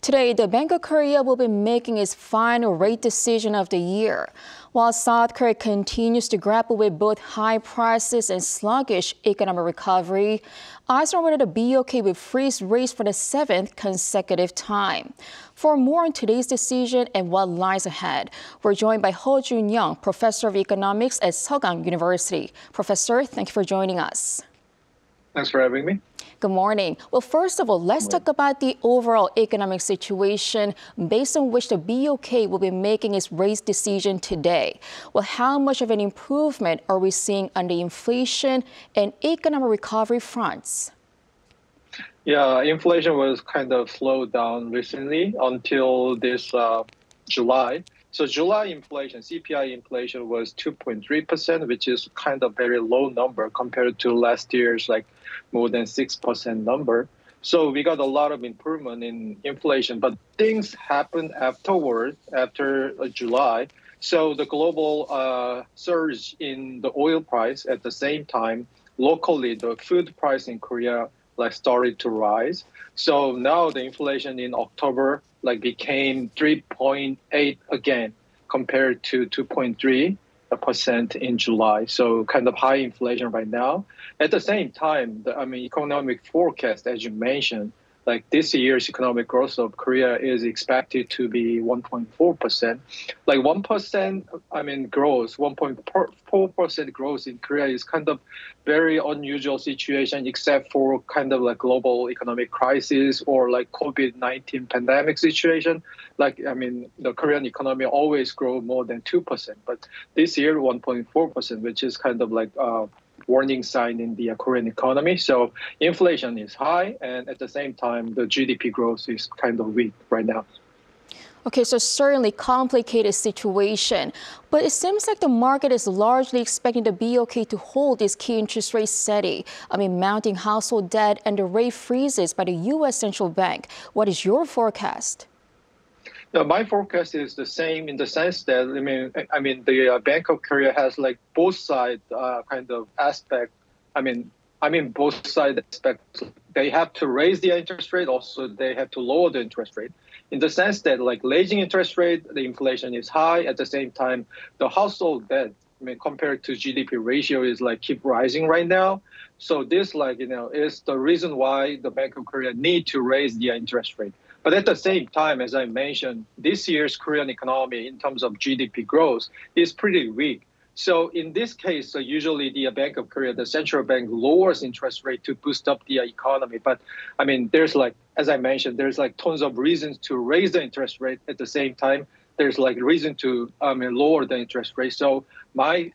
Today, the Bank of Korea will be making its final rate decision of the year. While South Korea continues to grapple with both high prices and sluggish economic recovery, eyes are on the BOK will freeze rates for the 7th consecutive time. For more on today's decision and what lies ahead, we're joined by Joon-young, professor of economics at Sogang University. Professor, thank you for joining us. Thanks for having me. Good morning. Well, first of all, let's talk about the overall economic situation based on which the BOK will be making its rate decision today. Well, how much of an improvement are we seeing on the inflation and economic recovery fronts? Yeah, inflation was kind of slowed down recently until this July. So July inflation, CPI inflation was 2.3%, which is kind of very low number compared to last year's more than 6% number. So we got a lot of improvement in inflation, but things happened afterward, after July. So the global surge in the oil price at the same time, locally, the food price in Korea started to rise. So now the inflation in October became 3.8 again compared to 2.3% in July. So kind of high inflation right now. At the same time, the economic forecast, as you mentioned, this year's economic growth of Korea is expected to be 1.4%. 1% growth, 1.4% growth in Korea is kind of very unusual situation, except for kind of global economic crisis or COVID-19 pandemic situation. The Korean economy always grow more than 2%, but this year 1.4%, which is kind of warning sign in the Korean economy. So inflation is high, and at the same time, the GDP growth is kind of weak right now. Okay, so certainly complicated situation, but it seems like the market is largely expecting the BOK to hold its key interest rate steady amid mounting household debt and the rate freezes by the U.S. Central Bank. What is your forecast? No, my forecast is the same in the sense that the Bank of Korea has both side kind of aspect. Both side aspects. They have to raise the interest rate. Also, they have to lower the interest rate. In the sense that raising interest rate, the inflation is high. At the same time, the household debt, compared to GDP ratio, is keep rising right now. So this is the reason why the Bank of Korea need to raise the interest rate. But at the same time, as I mentioned, this year's Korean economy in terms of GDP growth is pretty weak. So in this case, usually the Bank of Korea, the central bank, lowers interest rate to boost up the economy. But there's as I mentioned, there's tons of reasons to raise the interest rate. At the same time, there's reason to lower the interest rate. So my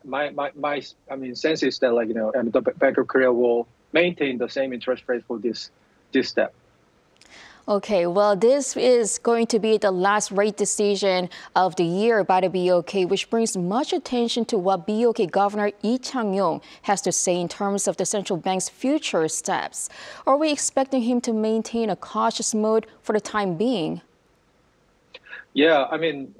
sense is that the Bank of Korea will maintain the same interest rate for this step. Okay, well, this is going to be the last rate decision of the year by the BOK, which brings much attention to what BOK Governor Lee Chang-yong has to say in terms of the central bank's future steps. Are we expecting him to maintain a cautious mode for the time being? Yeah, in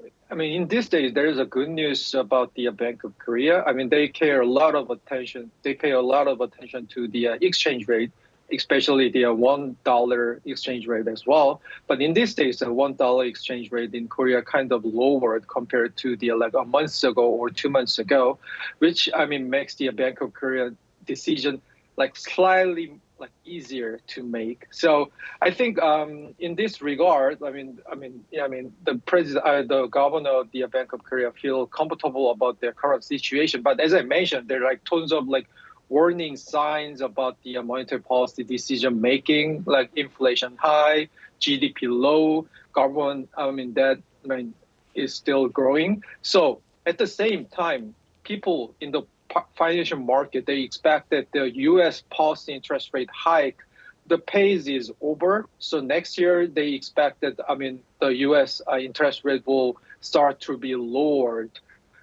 these days, there is a good news about the Bank of Korea. They care a lot of attention. They pay a lot of attention to the exchange rate, especially the $1 exchange rate as well. But in these days, the $1 exchange rate in Korea kind of lowered compared to the a month ago or 2 months ago, which makes the Bank of Korea decision slightly easier to make. So I think in this regard, the president, the governor of the Bank of Korea feel comfortable about their current situation. But as I mentioned, there are tons of warning signs about the monetary policy decision making, inflation high, GDP low, government debt is still growing. So at the same time, people in the financial market, they expect that the U.S. policy interest rate hike, the pace is over. So next year they expect that the U.S. interest rate will start to be lowered.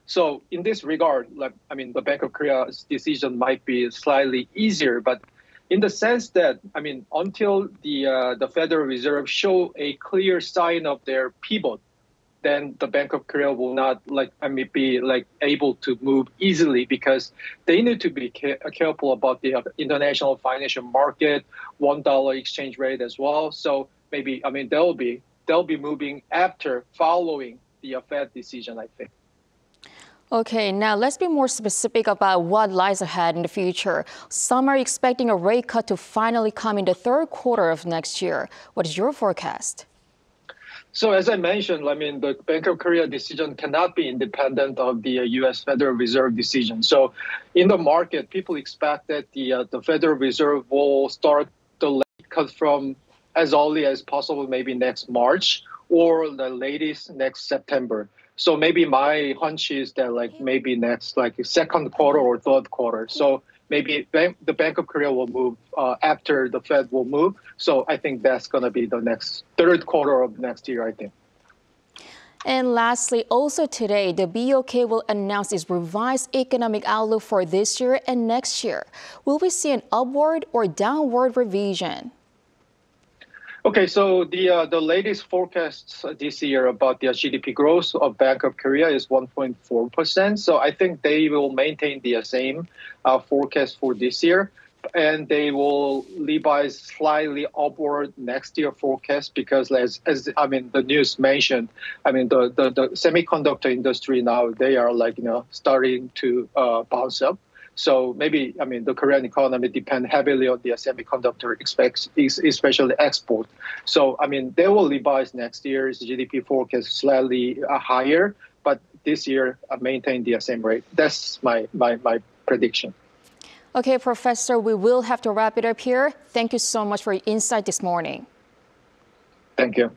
So in this regard, the Bank of Korea's decision might be slightly easier, but in the sense that, until the Federal Reserve show a clear sign of their pivot, then the Bank of Korea will not be able to move easily, because they need to be careful about the international financial market, $1 exchange rate as well. So maybe there will be they'll be moving following the Fed decision, I think. Okay, now let's be more specific about what lies ahead in the future. Some are expecting a rate cut to finally come in the third quarter of next year. What is your forecast? So as I mentioned, I mean, the Bank of Korea decision cannot be independent of the U.S. Federal Reserve decision. So in the market, people expect that the Federal Reserve will start the rate cut from as early as possible, maybe next March, or the latest next September. So maybe my hunch is that maybe next second quarter or third quarter. So maybe the Bank of Korea will move after the Fed will move. So I think that's going to be the next third quarter of next year, I think. And lastly, also today, the BOK will announce its revised economic outlook for this year and next year. Will we see an upward or downward revision? Okay, so the latest forecasts this year about the GDP growth of Bank of Korea is 1.4%. So I think they will maintain the same forecast for this year, and they will revise slightly upward next year forecast because as I mean the news mentioned, I mean the semiconductor industry now they are starting to bounce up. So maybe, I mean, the Korean economy depends heavily on the semiconductor, especially export. So, I mean, they will revise next year's GDP forecast slightly higher, but this year maintain the same rate. That's my prediction. Okay, Professor, we will have to wrap it up here. Thank you so much for your insight this morning. Thank you.